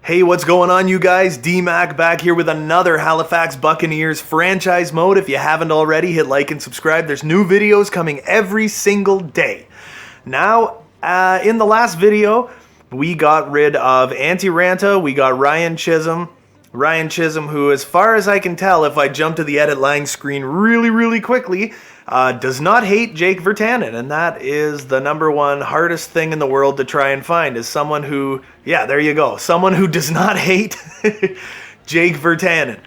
Hey, what's going on, you guys? D-Mac back here with another Halifax Buccaneers franchise mode. If you haven't already, hit like and subscribe. There's new videos coming every single day. Now, in the last video, we got rid of Anti-Ranta. We got Ryan Chisholm. Ryan Chisholm, who, as far as I can tell, if I jump to the edit line screen really quickly, does not hate Jake Virtanen, and that is the number one hardest thing in the world to try and find, is someone who, yeah, there you go, someone who does not hate Jake Virtanen.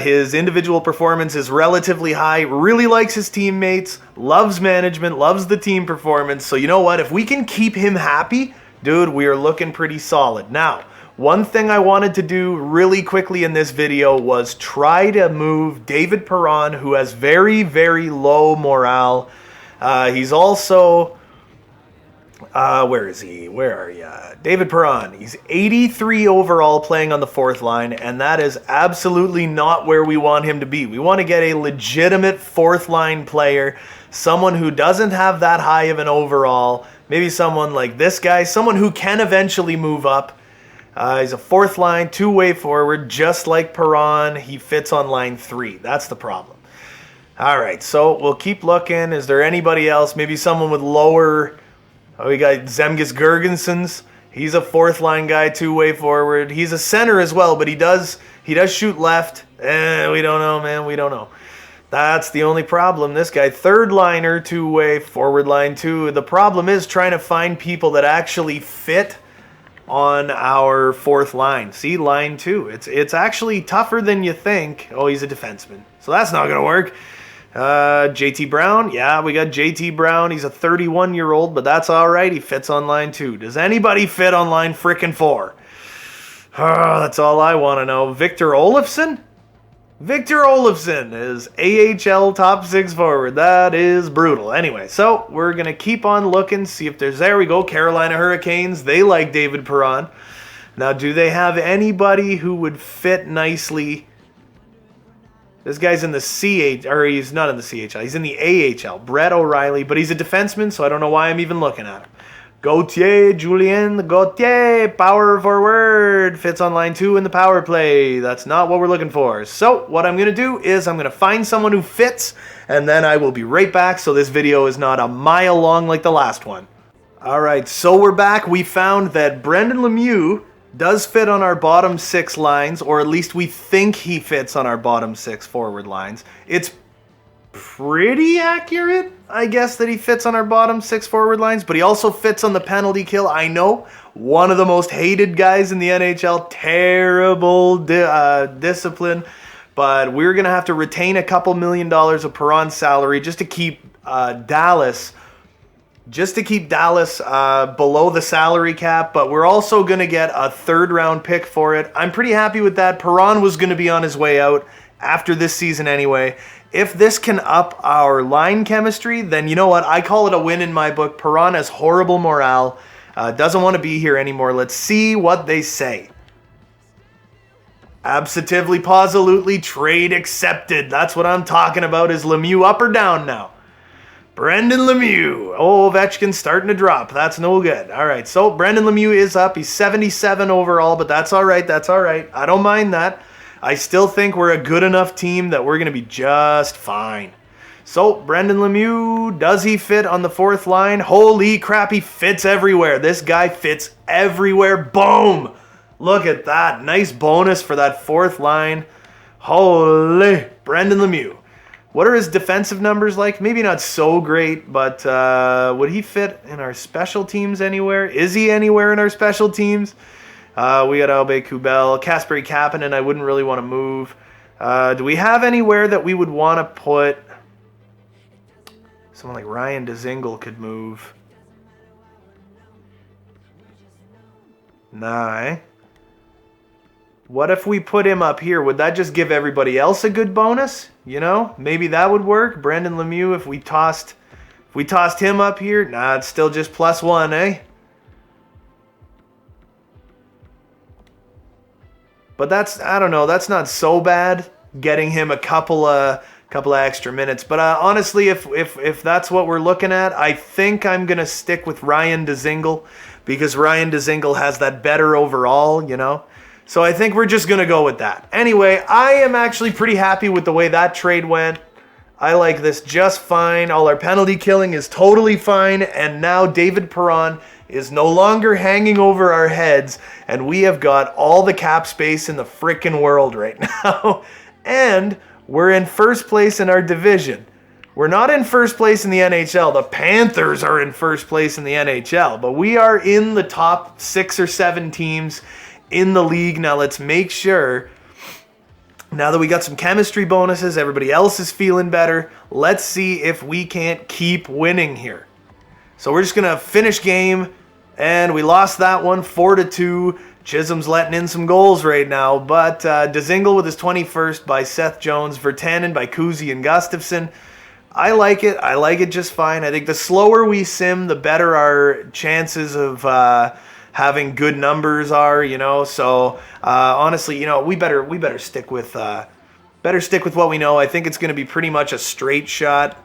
His individual performance is relatively high, really likes his teammates, loves management, loves the team performance, so you know what, if we can keep him happy, dude, we are looking pretty solid. Now, one thing I wanted to do really quickly in this video was try to move David Perron, who has very low morale. He's also, where is he? Where are you? David Perron. He's 83 overall playing on the fourth line, and that is absolutely not where we want him to be. We want to get a legitimate fourth line player, someone who doesn't have that high of an overall, maybe someone like this guy, someone who can eventually move up. He's a fourth line, two-way forward, just like Perron. He fits on line 3. That's the problem. All right, so we'll keep looking. Is there anybody else? Maybe someone with lower... Oh, we got Zemgus Girgensons. He's a fourth line guy, two-way forward. He's a center as well, but he does shoot left. We don't know, man. We don't know. That's the only problem. This guy, third liner, two-way, forward line 2. The problem is trying to find people that actually fit on our fourth line. See, line 2. It's actually tougher than you think. Oh, he's a defenseman, so that's not gonna work. JT Brown. Yeah, we got JT Brown. He's a 31-year-old, but that's all right. He fits on line 2. Does anybody fit on line frickin' 4? Oh, that's all I want to know. Victor Olofsson? Victor Olofsson is AHL top 6 forward. That is brutal. Anyway, so we're going to keep on looking, see if there's... There we go, Carolina Hurricanes. They like David Perron. Now, do they have anybody who would fit nicely? This guy's in the or he's not in the CHL. He's in the AHL. Brett O'Reilly, but he's a defenseman, so I don't know why I'm even looking at him. Gauthier, Julien Gauthier, power forward, fits on line 2 in the power play. That's not what we're looking for. So what I'm going to do is I'm going to find someone who fits, and then I will be right back so this video is not a mile long like the last one. Alright, so we're back. We found that Brendan Lemieux does fit on our bottom 6 lines, or at least we think he fits on our bottom 6 forward lines. It's pretty accurate, I guess, that he fits on our bottom 6 forward lines, but he also fits on the penalty kill. I know, one of the most hated guys in the NHL, terrible discipline, but we're going to have to retain a couple $1 million of Perron's salary just to keep Dallas below the salary cap, but we're also going to get a 3rd round pick for it. I'm pretty happy with that. Perron was going to be on his way out after this season anyway. If this can up our line chemistry, then you know what? I call it a win in my book. Perron has horrible morale, doesn't want to be here anymore. Let's see what they say. Absolutely, positively, trade accepted. That's what I'm talking about. Is Lemieux up or down now? Brendan Lemieux. Oh, Ovechkin's starting to drop. That's no good. All right, so Brendan Lemieux is up. He's 77 overall, but that's all right. That's all right. I don't mind that. I still think we're a good enough team that we're going to be just fine. So, Brendan Lemieux, does he fit on the 4th line? Holy crap, he fits everywhere. This guy fits everywhere. Boom! Look at that. Nice bonus for that 4th line. Holy, Brendan Lemieux. What are his defensive numbers like? Maybe not so great, but would he fit in our special teams anywhere? Is he anywhere in our special teams? We got Albe Kubel, Kasperi Kapanen. I wouldn't really want to move. Do we have anywhere that we would want to put? Someone like Ryan Dzingel could move. Nah, eh? What if we put him up here? Would that just give everybody else a good bonus? You know, maybe that would work. Brendan Lemieux, if we tossed him up here, nah, it's still just +1, eh? But that's, I don't know, that's not so bad. Getting him a couple couple of extra minutes. But honestly, if that's what we're looking at, I think I'm going to stick with Ryan Dzingel because Ryan Dzingel has that better overall, you know. So I think we're just going to go with that. Anyway, I am actually pretty happy with the way that trade went. I like this just fine. All our penalty killing is totally fine. And now David Perron is no longer hanging over our heads. And we have got all the cap space in the frickin' world right now. And we're in first place in our division. We're not in first place in the NHL. The Panthers are in first place in the NHL. But we are in the top 6 or 7 teams in the league. Now let's make sure, now that we got some chemistry bonuses, everybody else is feeling better, let's see if we can't keep winning here. So we're just going to finish game, and we lost that one 4-2. Chisholm's letting in some goals right now, but Dzingel with his 21st by Seth Jones, Virtanen by Kuzi and Gustafsson. I like it. I like it just fine. I think the slower we sim, the better our chances of having good numbers are, you know. So honestly, you know, we better stick with what we know. I think it's going to be pretty much a straight shot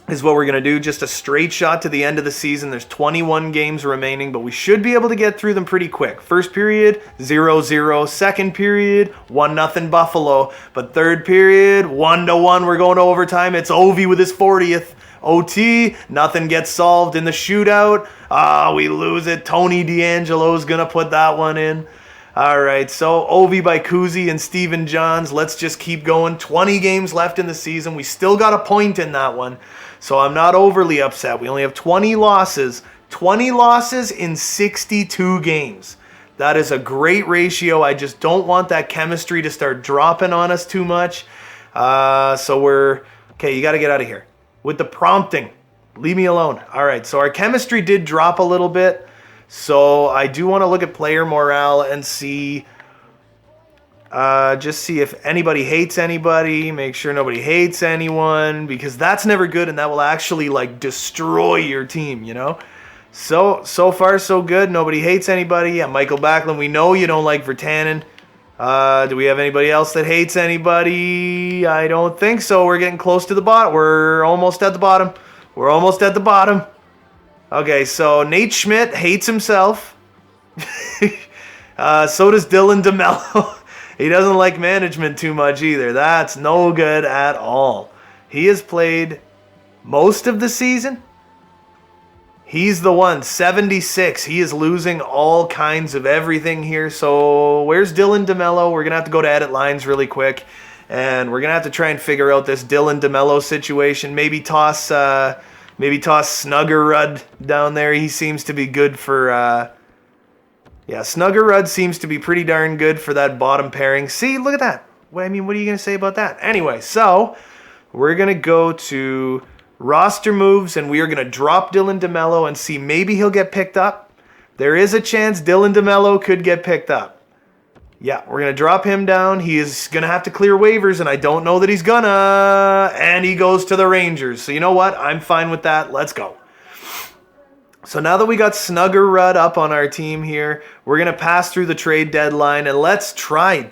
is what we're going to do. Just a straight shot to the end of the season. There's 21 games remaining, but we should be able to get through them pretty quick. First period, 0-0. Second period, 1-0 Buffalo. But third period, 1-1. We're going to overtime. It's Ovi with his 40th. OT, nothing gets solved in the shootout. We lose it. Tony DeAngelo's going to put that one in. All right, so Ovi by Kuzi and Steven Johns. Let's just keep going. 20 games left in the season. We still got a point in that one, so I'm not overly upset. We only have 20 losses. 20 losses in 62 games. That is a great ratio. I just don't want that chemistry to start dropping on us too much. So we're... Okay, you got to get out of here. With the prompting. Leave me alone. All right, so our chemistry did drop a little bit. So I do want to look at player morale and see, just see if anybody hates anybody. Make sure nobody hates anyone, because that's never good, and that will actually like destroy your team, you know. So far so good. Nobody hates anybody. Yeah, Michael Backlund, we know you don't like Virtanen. Do we have anybody else that hates anybody? I don't think so. We're getting close to the bottom. We're almost at the bottom. We're almost at the bottom. Okay, so Nate Schmidt hates himself. So does Dylan DeMello. He doesn't like management too much either. That's no good at all. He has played most of the season. He's the one, 76. He is losing all kinds of everything here. So where's Dylan DeMello? We're going to have to go to edit lines really quick. And we're going to have to try and figure out this Dylan DeMello situation. Maybe toss Snuggerud down there. He seems to be good for... yeah, Snuggerud seems to be pretty darn good for that bottom pairing. See, look at that. I mean, what are you going to say about that? Anyway, so we're going to go to roster moves, and we are going to drop Dylan DeMello and see maybe he'll get picked up. There is a chance Dylan DeMello could get picked up. Yeah, we're going to drop him down. He is going to have to clear waivers, and I don't know that he's gonna. And he goes to the Rangers. So you know what? I'm fine with that. Let's go. So now that we got Snuggerud up on our team here, we're going to pass through the trade deadline, and let's try,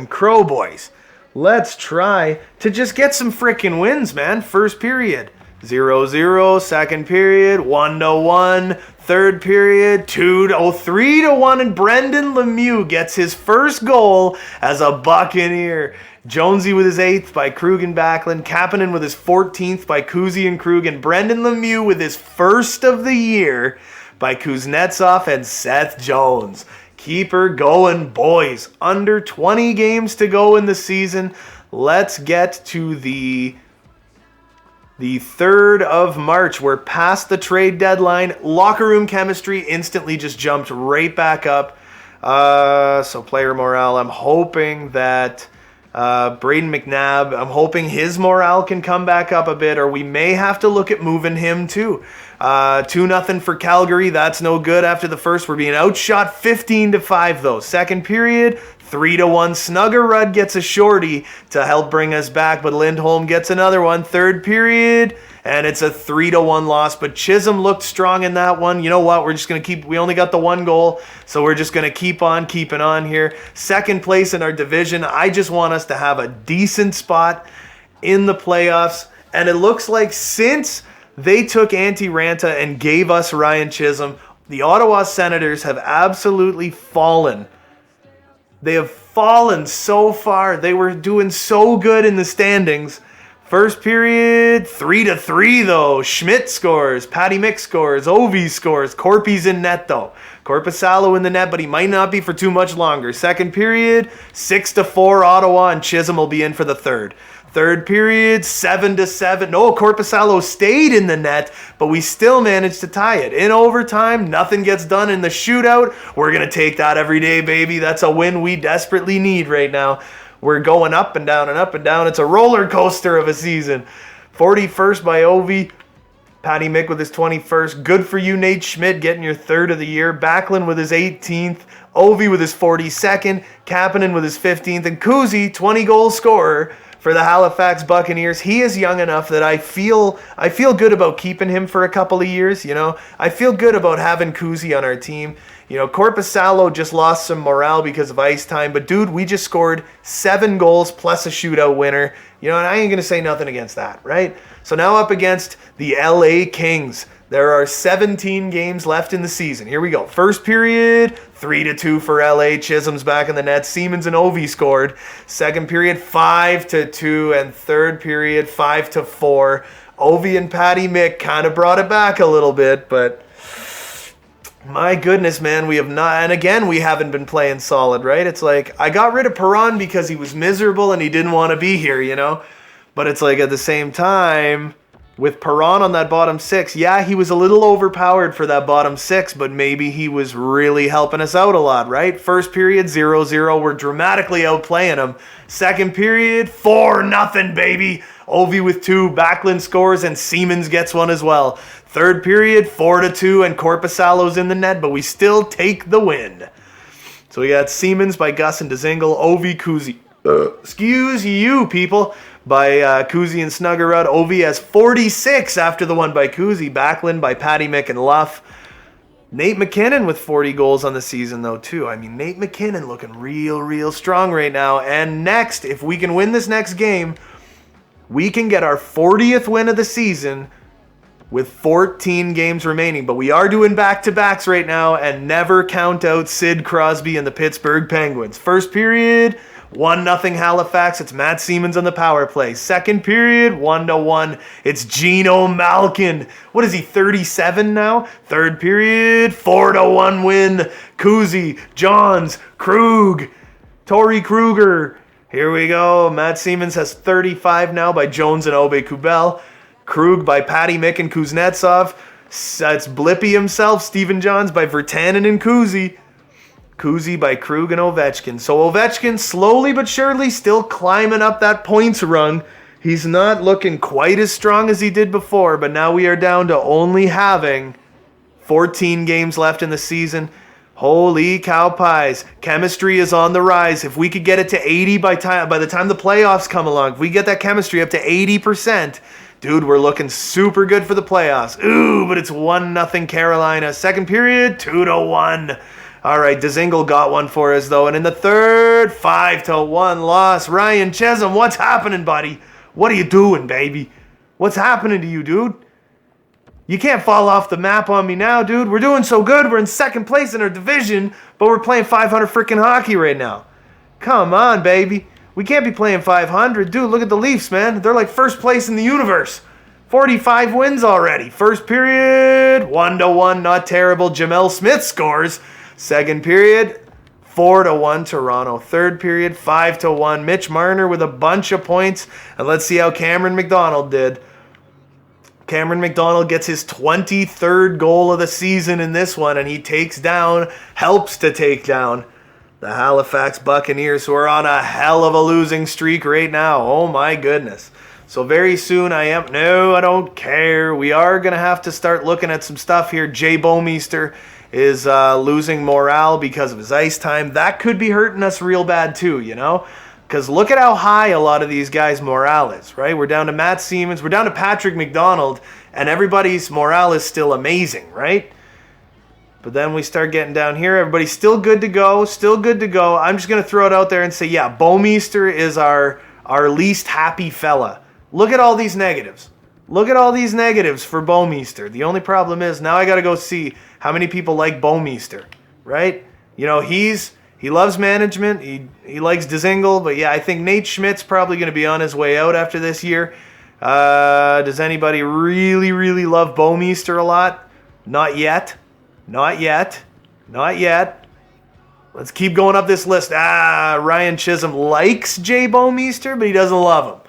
Crow boys. Let's try to just get some freaking wins, man. First period, 0-0. Second period, 1-1. Third period, 3-1, and Brendan Lemieux gets his first goal as a Buccaneer. Jonesy with his 8th by Krug and Backlund. Kapanen with his 14th by Kuzi and Krug. And Brendan Lemieux with his first of the year by Kuznetsov and Seth Jones. Keep her going, boys. Under 20 games to go in the season. Let's get to the 3rd of March. We're past the trade deadline. Locker room chemistry instantly just jumped right back up. So player morale, I'm hoping that Braden McNabb, I'm hoping his morale can come back up a bit, or we may have to look at moving him too. 2-0 for Calgary. That's no good after the first. We're being outshot 15-5 though. Second period, 3-1. Snuggerud gets a shorty to help bring us back, but Lindholm gets another one. Third period, and it's a 3-1 loss. But Chisholm looked strong in that one. You know what? We're just going to we only got the one goal, so we're just going to keep on keeping on here. Second place in our division. I just want us to have a decent spot in the playoffs, and it looks like since they took Antti Ranta and gave us Ryan Chisholm, the Ottawa Senators have absolutely fallen. They have fallen so far. They were doing so good in the standings. First period, 3-3 though. Schmidt scores, Patty Mick scores, Ovi scores, Corpy's in net though. Korpisalo in the net, but he might not be for too much longer. Second period, 6-4 Ottawa, and Chisholm will be in for the third. Third period, 7-7. No, Korpisalo stayed in the net, but we still managed to tie it. In overtime, nothing gets done in the shootout. We're going to take that every day, baby. That's a win we desperately need right now. We're going up and down and up and down. It's a roller coaster of a season. 41st by Ovi. Patty Mick with his 21st. Good for you, Nate Schmidt, getting your third of the year. Backlund with his 18th. Ovi with his 42nd. Kapanen with his 15th. And Kuzi, 20-goal scorer for the Halifax Buccaneers. He is young enough that I feel good about keeping him for a couple of years, you know. I feel good about having Kuzi on our team. You know, Korpisalo just lost some morale because of ice time, but dude, we just scored 7 goals plus a shootout winner. You know, and I ain't going to say nothing against that, right? So now up against the LA Kings. There are 17 games left in the season. Here we go. First period, 3-2 for LA. Chisholm's back in the net. Siemens and Ovi scored. Second period, 5-2. And third period, 5-4. Ovi and Patty Mick kind of brought it back a little bit, but my goodness, man, we have not, and again, we haven't been playing solid, right? It's like, I got rid of Perron because he was miserable and he didn't want to be here, you know? But it's like, at the same time, with Perron on that bottom six, yeah, he was a little overpowered for that bottom six, but maybe he was really helping us out a lot, right? First period, 0-0. We're dramatically outplaying him. Second period, 4-0, baby. Ovi with 2, Backlund scores, and Siemens gets one as well. Third period, 4-2, and Korpisalo's in the net, but we still take the win. So we got Siemens by Gus and Dzingel, Ovi, Kuzi. Excuse you, people. By Kuzi and Snuggerud. Ovi has 46 after the one by Kuzi. Backlund by Patty Mick and Luff. Nate McKinnon with 40 goals on the season, though, too. I mean, Nate McKinnon looking real strong right now. And next, if we can win this next game, we can get our 40th win of the season with 14 games remaining. But we are doing back-to-backs right now, and never count out Sid Crosby and the Pittsburgh Penguins. First period, 1-0 Halifax. It's Matt Siemens on the power play. Second period, 1-1. It's Geno Malkin. What is he, 37 now? Third period, 4-1 win. Kuzi, Johns, Krug, Torrey Kruger. Here we go. Matt Siemens has 35 now by Jones and Obe Kubel. Krug by Patty Mick and Kuznetsov. It's Blippy himself, Stephen Johns by Virtanen and Kuzi. Kuzi by Krug and Ovechkin. So Ovechkin slowly but surely still climbing up that points rung. He's not looking quite as strong as he did before, but now we are down to only having 14 games left in the season. Holy cow pies. Chemistry is on the rise. If we could get it to 80 by the time the playoffs come along, if we get that chemistry up to 80%, dude, we're looking super good for the playoffs. Ooh, but it's 1-0 Carolina. Second period, 2-1. All right, Dzingel got one for us, though. And in the third, 5-1 loss. Ryan Chisholm, what's happening, buddy? What are you doing, baby? What's happening to you, dude? You can't fall off the map on me now, dude. We're doing so good. We're in second place in our division, but we're playing 500 freaking hockey right now. Come on, baby. We can't be playing 500. Dude, look at the Leafs, man. They're like first place in the universe. 45 wins already. First period, 1-1. Not terrible. Jamel Smith scores. Second period, 4-1 Toronto. Third period, 5-1. Mitch Marner with a bunch of points. And let's see how Cameron McDonald did. Cameron McDonald gets his 23rd goal of the season in this one, and he helps to take down the Halifax Buccaneers, who are on a hell of a losing streak right now. Oh my goodness. So very soon I don't care. We are going to have to start looking at some stuff here. Jay Bomeister is losing morale because of his ice time. That could be hurting us real bad too, you know? Because look at how high a lot of these guys' morale is, right? We're down to Matt Siemens, we're down to Patrick McDonald, and everybody's morale is still amazing, right? But then we start getting down here. Everybody's still good to go, still good to go. I'm just going to throw it out there and say, yeah, Bouwmeester is our least happy fella. Look at all these negatives. Look at all these negatives for Bouwmeester. The only problem is now I got to go see how many people like Bouwmeester, right? You know, he loves management. He likes Dzingel, but yeah, I think Nate Schmidt's probably going to be on his way out after this year. Does anybody really, really love Bouwmeester a lot? Not yet. Not yet. Not yet. Let's keep going up this list. Ryan Chisholm likes Jay Bouwmeester, but he doesn't love him.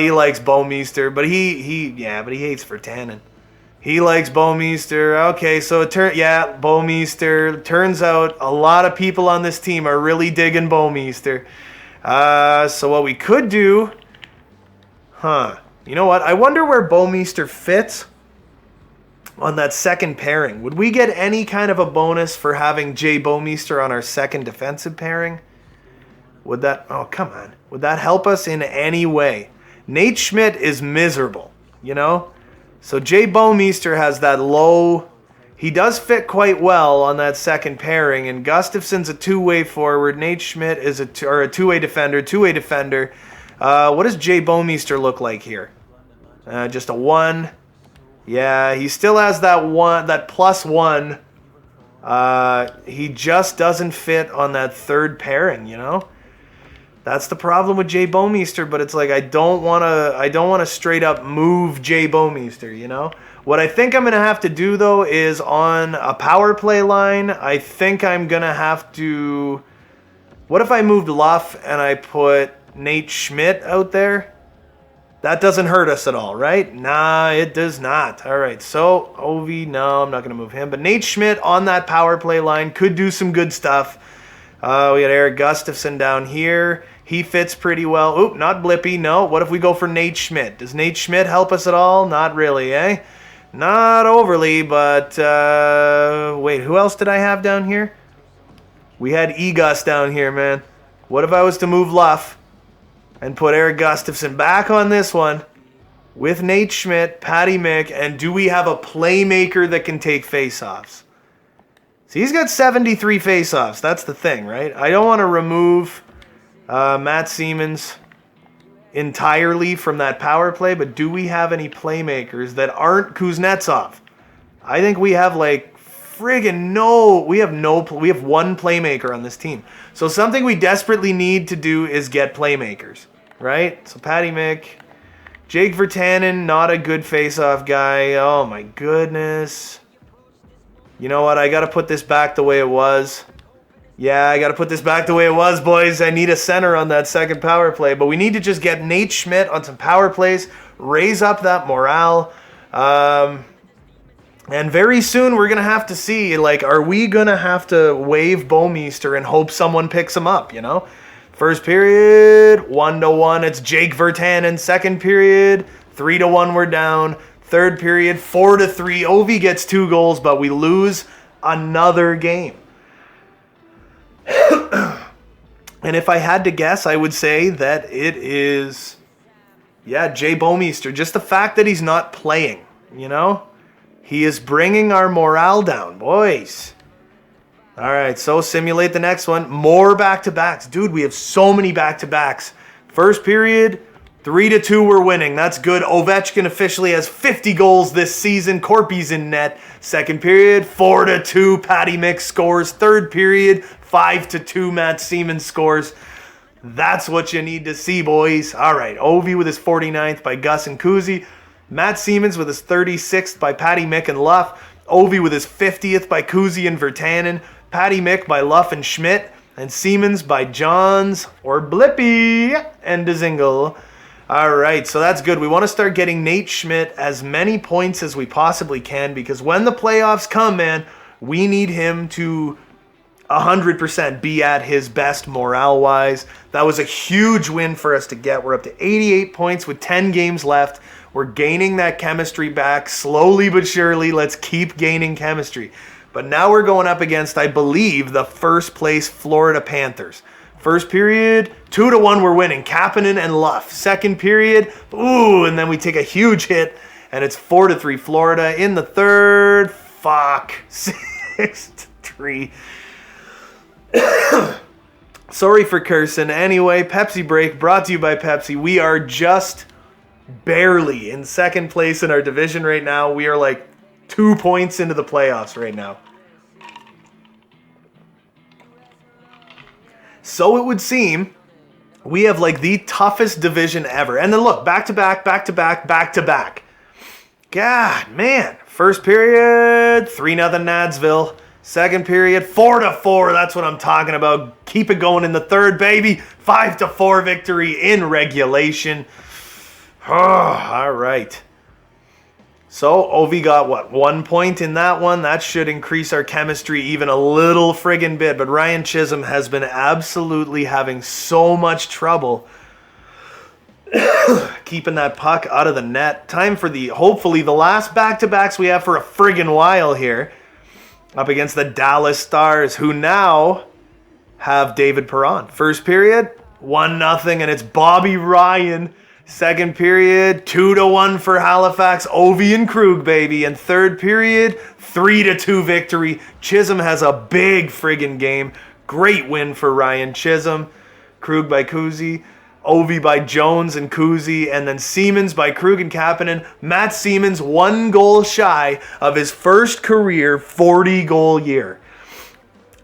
He likes Bouwmeester, but he hates Virtanen. He likes Bouwmeester. Okay, so Bouwmeester. Turns out a lot of people on this team are really digging Bouwmeester. So what we could do, you know what? I wonder where Bouwmeester fits on that second pairing. Would we get any kind of a bonus for having Jay Bouwmeester on our second defensive pairing? Would that, would that help us in any way? Nate Schmidt is miserable, you know? So Jay Bouwmeester has that low, he does fit quite well on that second pairing, and Gustafson's a two-way forward. Nate Schmidt is a two-way defender. What does Jay Bouwmeester look like here? Just a 1. Yeah, he still has that +1. He just doesn't fit on that third pairing, you know? That's the problem with Jay Bouwmeester, but it's like I don't want to straight up move Jay Bouwmeester, you know? What I think I'm going to have to do though is on a power play line, I think I'm going to have to, what if I moved Luff and I put Nate Schmidt out there? That doesn't hurt us at all, right? Nah, it does not. All right, so Ovi, no, I'm not going to move him. But Nate Schmidt on that power play line could do some good stuff. We got Eric Gustafson down here. He fits pretty well. Oop, not Blippy, no. What if we go for Nate Schmidt? Does Nate Schmidt help us at all? Not really, eh? Not overly, but wait, who else did I have down here? We had Egus down here, man. What if I was to move Luff and put Eric Gustafson back on this one with Nate Schmidt, Patty Mick, and do we have a playmaker that can take faceoffs? See, he's got 73 faceoffs. That's the thing, right? I don't want to remove Matt Siemens entirely from that power play, but do we have any playmakers that aren't Kuznetsov? I think we have like friggin' we have one playmaker on this team. So something we desperately need to do is get playmakers, right? So Patty Mick, Jake Virtanen, not a good face-off guy. Oh my goodness. You know what? I got to put this back the way it was. Yeah, I got to put this back the way it was, boys. I need a center on that second power play, but we need to just get Nate Schmidt on some power plays, raise up that morale. And very soon we're going to have to see, like, are we going to have to waive Bouwmeester and hope someone picks him up, you know? First period, 1-1, it's Jake Virtanen. Second period, 3-1, we're down. Third period, 4-3. Ovi gets 2 goals, but we lose another game. And if I had to guess, I would say that it is, Jay Bouwmeester. Just the fact that he's not playing, you know? He is bringing our morale down, boys. All right, so simulate the next one. More back-to-backs. Dude, we have so many back-to-backs. First period, 3-2, we're winning. That's good. Ovechkin officially has 50 goals this season. Corpy's in net. Second period, 4-2, Patty Mick scores. Third period, 5-2, Matt Siemens scores. That's what you need to see, boys. All right, Ovi with his 49th by Gus and Kuzi. Matt Siemens with his 36th by Patty Mick and Luff. Ovi with his 50th by Kuzi and Virtanen. Patty Mick by Luff and Schmidt. And Siemens by Johns or Blippy and Dzingel. All right, so that's good. We want to start getting Nate Schmidt as many points as we possibly can, because when the playoffs come, man, we need him to 100% be at his best morale-wise. That was a huge win for us to get. We're up to 88 points with 10 games left. We're gaining that chemistry back slowly but surely. Let's keep gaining chemistry. But now we're going up against, I believe, the first place Florida Panthers. First period, 2-1 we're winning. Kapanen and Luff. Second period, ooh, and then we take a huge hit, and it's 4-3 Florida. In the third, fuck, 6-3. Sorry for cursing. Anyway, Pepsi break brought to you by Pepsi. We are just barely in second place in our division right now. We are like 2 points into the playoffs right now. So it would seem we have like the toughest division ever. And then look, back to back, back to back, back to back. God, man. First period, 3-0 Nadsville. Second period, 4-4. That's what I'm talking about. Keep it going in the third, baby. 5-4 victory in regulation. Oh, all right. So, Ovi got, what, 1 point in that one? That should increase our chemistry even a little friggin' bit. But Ryan Chisholm has been absolutely having so much trouble keeping that puck out of the net. Time for hopefully the last back-to-backs we have for a friggin' while here. Up against the Dallas Stars, who now have David Perron. First period, 1-0, and it's Bobby Ryan. Second period, 2-1 for Halifax, Ovi and Krug, baby. And third period, 3-2 victory. Chisholm has a big friggin' game. Great win for Ryan Chisholm. Krug by Kuzi, Ovi by Jones and Kuzi, and then Siemens by Krug and Kapanen. Matt Siemens 1 goal shy of his first career 40-goal year.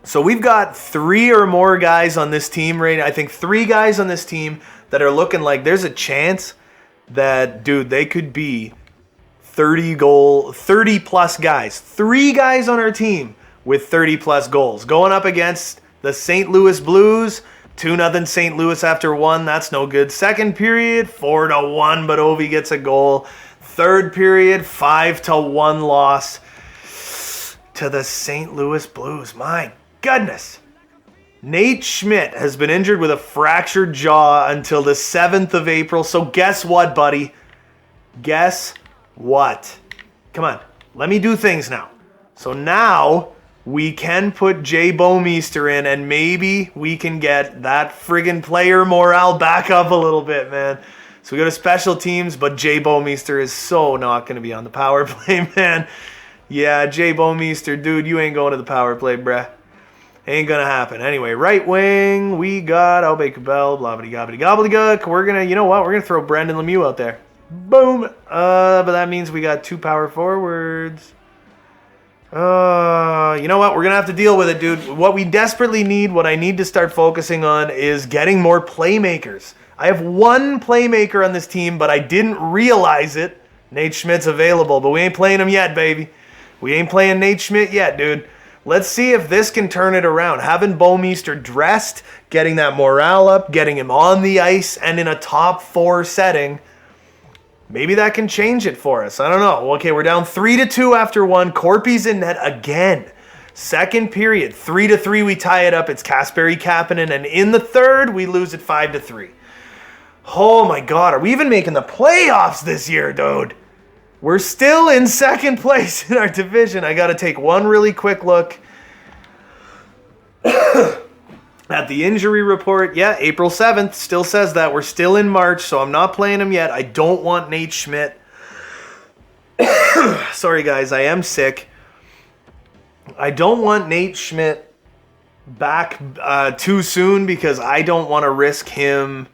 So we've got 3 or more guys on this team right now. I think 3 guys on this team that are looking like there's a chance that, dude, they could be 30-plus guys. 3 guys on our team with 30-plus goals. Going up against the St. Louis Blues, 2-0 St. Louis after 1. That's no good. Second period, 4-1, but Ovi gets a goal. Third period, 5-1 loss to the St. Louis Blues. My goodness. Nate Schmidt has been injured with a fractured jaw until the 7th of April. So guess what, buddy? Guess what? Come on. Let me do things now. So now we can put Jay Bouwmeester in, and maybe we can get that friggin' player morale back up a little bit, man. So we go to special teams, but Jay Bouwmeester is so not going to be on the power play, man. Yeah, Jay Bouwmeester, dude, you ain't going to the power play, bruh. Ain't gonna happen. Anyway, right wing, we got Albay Cabell, blah-bitty-gobbity gobbledygook. We're gonna, you know what? We're gonna throw Brendan Lemieux out there. Boom! But that means we got 2 power forwards. You know what? We're gonna have to deal with it, dude. What we desperately need, what I need to start focusing on is getting more playmakers. I have 1 playmaker on this team, but I didn't realize it. Nate Schmidt's available, but we ain't playing him yet, baby. We ain't playing Nate Schmidt yet, dude. Let's see if this can turn it around. Having Bouwmeester dressed, getting that morale up, getting him on the ice, and in a top 4 setting, maybe that can change it for us. I don't know. Okay, we're down 3-2 after 1. Corpy's in net again. Second period, 3-3, we tie it up. It's Kasperi Kapanen, and in the third, we lose it 5-3. Oh my God, are we even making the playoffs this year, dude? We're still in second place in our division. I got to take one really quick look at the injury report. Yeah, April 7th still says that. We're still in March, so I'm not playing him yet. I don't want Nate Schmidt. Sorry, guys, I am sick. I don't want Nate Schmidt back too soon because I don't want to risk him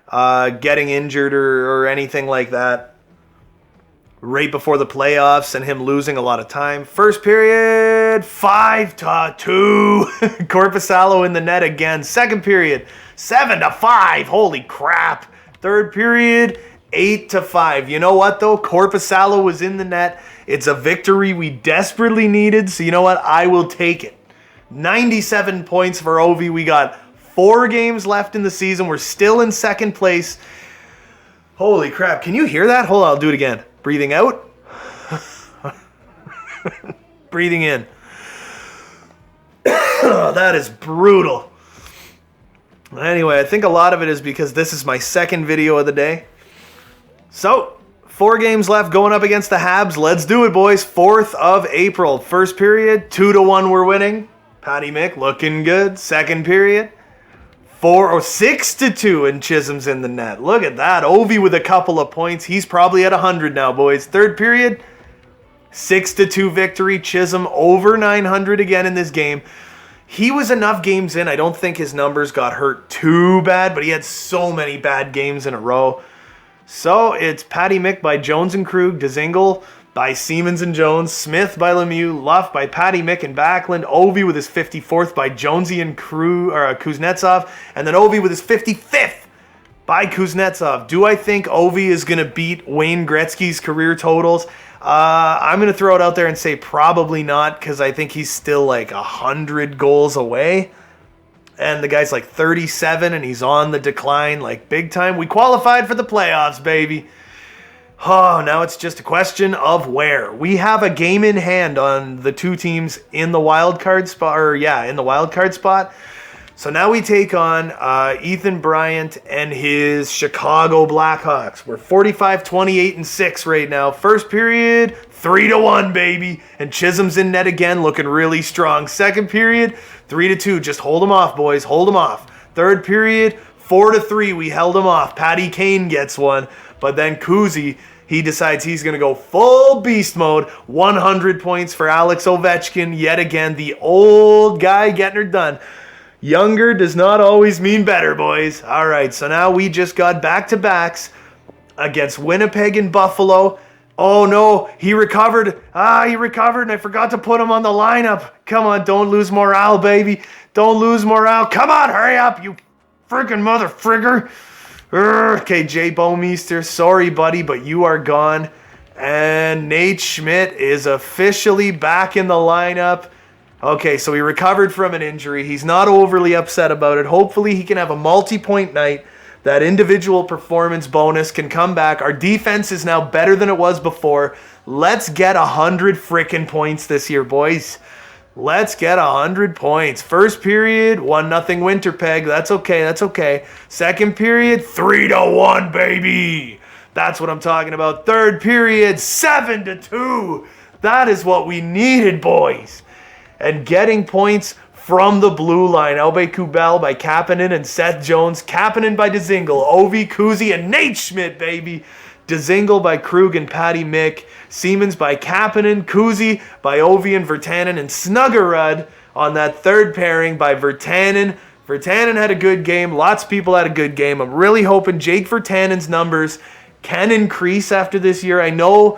getting injured or anything like that right before the playoffs and him losing a lot of time. First period, 5-2. Korpisalo in the net again. Second period, 7-5. Holy crap. Third period, 8-5. You know what, though? Korpisalo was in the net. It's a victory we desperately needed, so you know what? I will take it. 97 points for Ovi. We got 4 games left in the season. We're still in second place. Holy crap. Can you hear that? Hold on, I'll do it again. Breathing out. Breathing in. That is brutal. Anyway, I think a lot of it is because this is my second video of the day. So, 4 games left going up against the Habs. Let's do it, boys. 4th of April. First period, 2-1 we're winning. Patty Mick looking good. Second period, 6-2, and Chisholm's in the net. Look at that. Ovi with a couple of points. He's probably at 100 now, boys. Third period, 6-2 victory. Chisholm over 900 again in this game. He was enough games in. I don't think his numbers got hurt too bad, but he had so many bad games in a row. So it's Patty Mick by Jones and Krug, Dzingel by Siemens and Jones, Smith by Lemieux, Luff by Patty Mick and Backlund, Ovi with his 54th by Jonesy and Kuznetsov, and then Ovi with his 55th by Kuznetsov. Do I think Ovi is going to beat Wayne Gretzky's career totals? I'm going to throw it out there and say probably not, because I think he's still like 100 goals away. And the guy's like 37 and he's on the decline like big time. We qualified for the playoffs, baby. Oh, now it's just a question of where. We have a game in hand on the two teams in the wild card spot, in the wild card spot. So now we take on Ethan Bryant and his Chicago Blackhawks. We're 45, 28, and 6 right now. First period, 3-1, baby. And Chisholm's in net again, looking really strong. Second period, 3-2. Just hold them off, boys. Hold them off. Third period, 4-3. We held them off. Patty Kane gets one. But then Kuzi, he decides he's going to go full beast mode. 100 points for Alex Ovechkin. Yet again, the old guy getting her done. Younger does not always mean better, boys. All right, so now we just got back-to-backs against Winnipeg and Buffalo. Oh, no, he recovered. He recovered, and I forgot to put him on the lineup. Come on, don't lose morale, baby. Don't lose morale. Come on, hurry up, you freaking mother frigger. Okay, Jay Bouwmeester, sorry, buddy, but you are gone. And Nate Schmidt is officially back in the lineup. Okay, so he recovered from an injury. He's not overly upset about it. Hopefully he can have a multi-point night. That individual performance bonus can come back. Our defense is now better than it was before. Let's get 100 frickin' points this year, boys. Let's get 100 points. First period, 1-0 Winterpeg. That's okay, that's okay. Second period, 3-1, baby. That's what I'm talking about. Third period, 7-2. That is what we needed, boys. And getting points from the blue line. Elbe Kubel by Kapanen and Seth Jones. Kapanen by Dzingel. Ovi, Kuzi, and Nate Schmidt, baby. Dzingel by Krug and Patty Mick. Siemens by Kapanen. Kuzi by Ovi and Virtanen. And Snuggerud on that third pairing by Virtanen. Virtanen had a good game. Lots of people had a good game. I'm really hoping Jake Virtanen's numbers can increase after this year. I know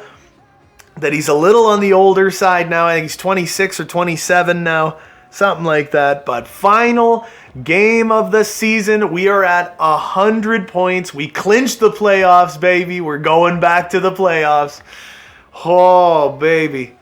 that he's a little on the older side now. I think he's 26 or 27 now. Something like that. But final game of the season. We are at 100 points. We clinched the playoffs, baby. We're going back to the playoffs. Oh, baby.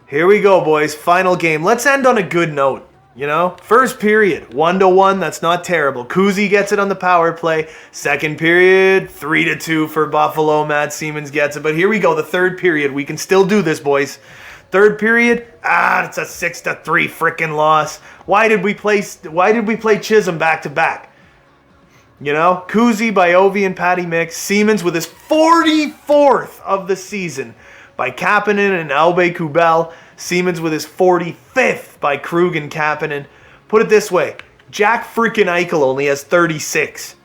Here we go, boys. Final game. Let's end on a good note. You know, first period, 1-1. That's not terrible. Kuzi gets it on the power play. Second period, 3-2 for Buffalo. Matt Siemens gets it. But here we go, the third period. We can still do this, boys. Third period, it's a 6-3 frickin' loss. Why did we play Chisholm back to back? You know, Kuzi by Ovi and Patty Mick. Siemens with his 44th of the season by Kapanen and Elbe Kubel. Siemens with his 45th by Krug and Kapanen. Put it this way, Jack freaking Eichel only has 36.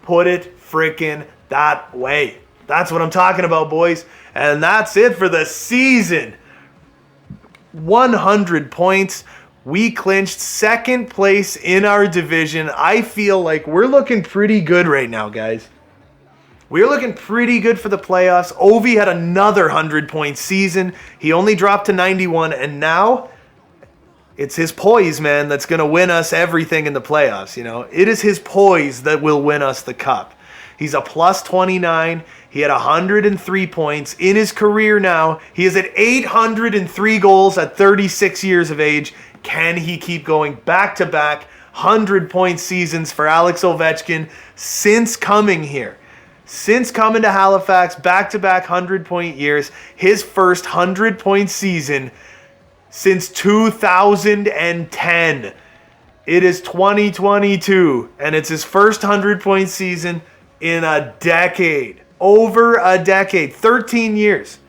Put it freaking that way. That's what I'm talking about, boys. And that's it for the season. 100 points. We clinched second place in our division. I feel like we're looking pretty good right now, guys. We're looking pretty good for the playoffs. Ovi had another 100-point season. He only dropped to 91, and now it's his poise, man, that's going to win us everything in the playoffs, you know. It is his poise that will win us the cup. He's a plus 29. He had 103 points in his career now. He is at 803 goals at 36 years of age. Can he keep going back-to-back 100-point seasons for Alex Ovechkin since coming here? Since coming to Halifax, back-to-back 100-point years, his first 100-point season since 2010. It is 2022, and it's his first 100-point season in a decade. Over a decade. 13 years.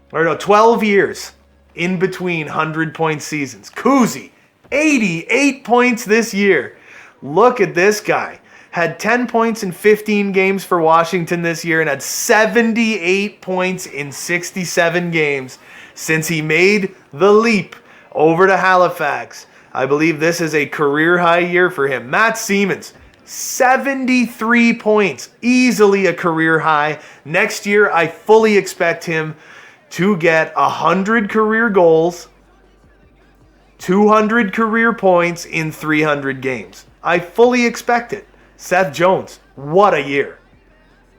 12 years in between 100-point seasons. Kuzi, 88 points this year. Look at this guy. Had 10 points in 15 games for Washington this year and had 78 points in 67 games since he made the leap over to Halifax. I believe this is a career high year for him. Matt Siemens, 73 points, easily a career high. Next year, I fully expect him to get 100 career goals, 200 career points in 300 games. I fully expect it. Seth Jones, what a year.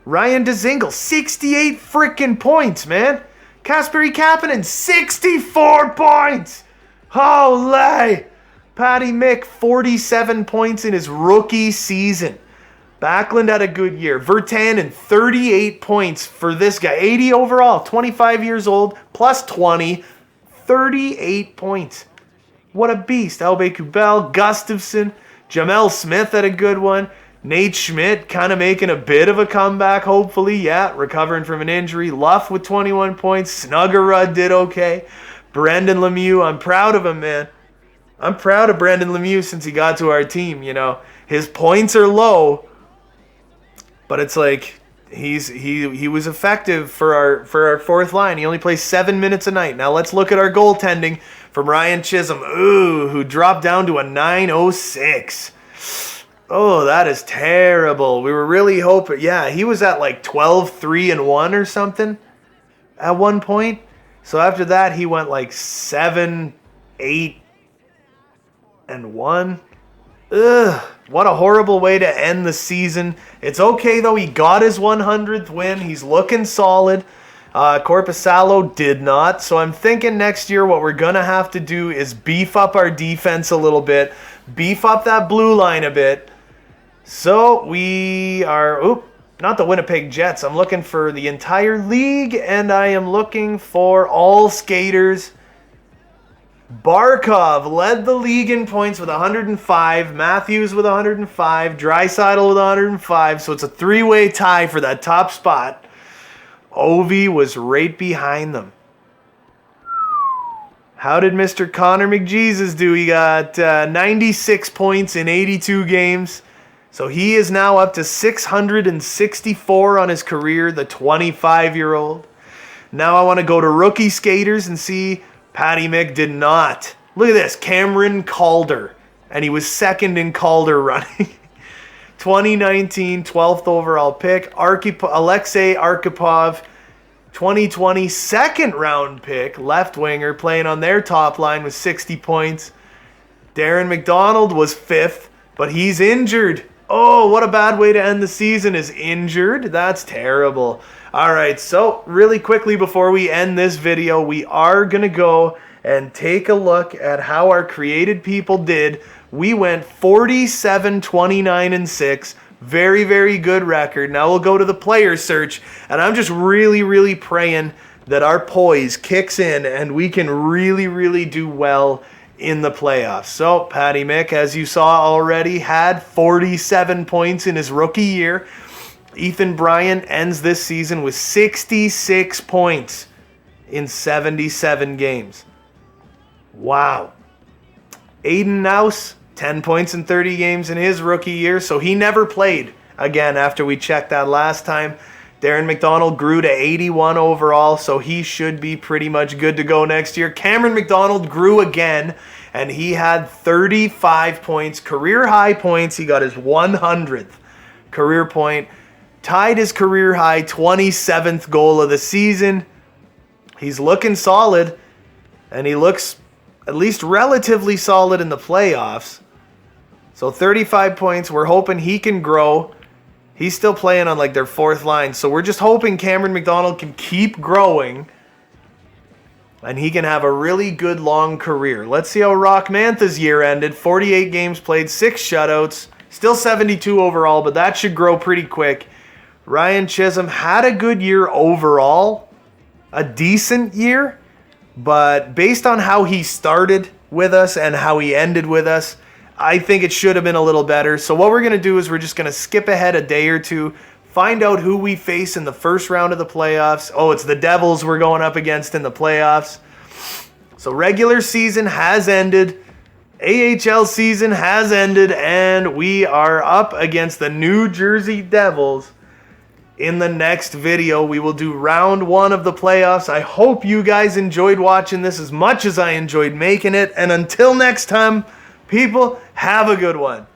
Ryan Dzingel, 68 freaking points, man. Kasperi Kapanen, 64 points. Holy! Patty Mick, 47 points in his rookie season. Backlund had a good year. Virtanen, 38 points for this guy. 80 overall, 25 years old, plus 20, 38 points. What a beast. Albe Kubel, Gustafsson, Jamel Smith had a good one. Nate Schmidt kind of making a bit of a comeback, hopefully. Yeah, recovering from an injury. Luff with 21 points. Snuggerud did okay. Brendan Lemieux, I'm proud of him, man. I'm proud of Brendan Lemieux since he got to our team, you know. His points are low, but it's like he was effective for our fourth line. He only plays 7 minutes a night. Now let's look at our goaltending from Ryan Chisholm, who dropped down to a 906. Oh, that is terrible. We were really hoping. Yeah, he was at like 12-3-1 or something at one point. So after that, he went like 7-8-1. Ugh, what a horrible way to end the season. It's okay, though. He got his 100th win. He's looking solid. Korpisalo did not. So I'm thinking next year what we're going to have to do is beef up our defense a little bit. Beef up that blue line a bit. So we are... not the Winnipeg Jets. I'm looking for the entire league, and I am looking for all skaters. Barkov led the league in points with 105. Matthews with 105. Draisaitl with 105. So it's a three-way tie for that top spot. Ovi was right behind them. How did Mr. Connor McJesus do? He got 96 points in 82 games. So he is now up to 664 on his career, the 25-year-old. Now I want to go to rookie skaters and see Patty Mick did not. Look at this, Cameron Calder. And he was second in Calder running. 2019, 12th overall pick. Alexei Arkhipov, 2020, second round pick, left winger, playing on their top line with 60 points. Darren McDonald was fifth, but he's injured. Oh, what a bad way to end the season, is injured. That's terrible. All right, so really quickly before we end this video, we are going to go and take a look at how our created people did. We went 47, 29, and 6. Very, very good record. Now we'll go to the player search, and I'm just really, really praying that our poise kicks in and we can really, really do well in the playoffs. So, Patty Mick, as you saw already, had 47 points in his rookie year. Ethan Bryant ends this season with 66 points in 77 games. Wow. Aiden Naus, 10 points in 30 games in his rookie year, so he never played again after we checked that last time. Darren McDonald grew to 81 overall, so he should be pretty much good to go next year. Cameron McDonald grew again, and he had 35 points, career high points. He got his 100th career point, tied his career high 27th goal of the season. He's looking solid, and he looks at least relatively solid in the playoffs. So 35 points. We're hoping he can grow. He's still playing on like their fourth line. So we're just hoping Cameron McDonald can keep growing and he can have a really good long career. Let's see how Rock Mantha's year ended. 48 games played, 6 shutouts, still 72 overall, but that should grow pretty quick. Ryan Chisholm had a good year overall, a decent year, but based on how he started with us and how he ended with us, I think it should have been a little better. So what we're going to do is we're just going to skip ahead a day or two, find out who we face in the first round of the playoffs. Oh, it's the Devils we're going up against in the playoffs. So regular season has ended. AHL season has ended, and we are up against the New Jersey Devils. In the next video, we will do round 1 of the playoffs. I hope you guys enjoyed watching this as much as I enjoyed making it. And until next time, people, have a good one.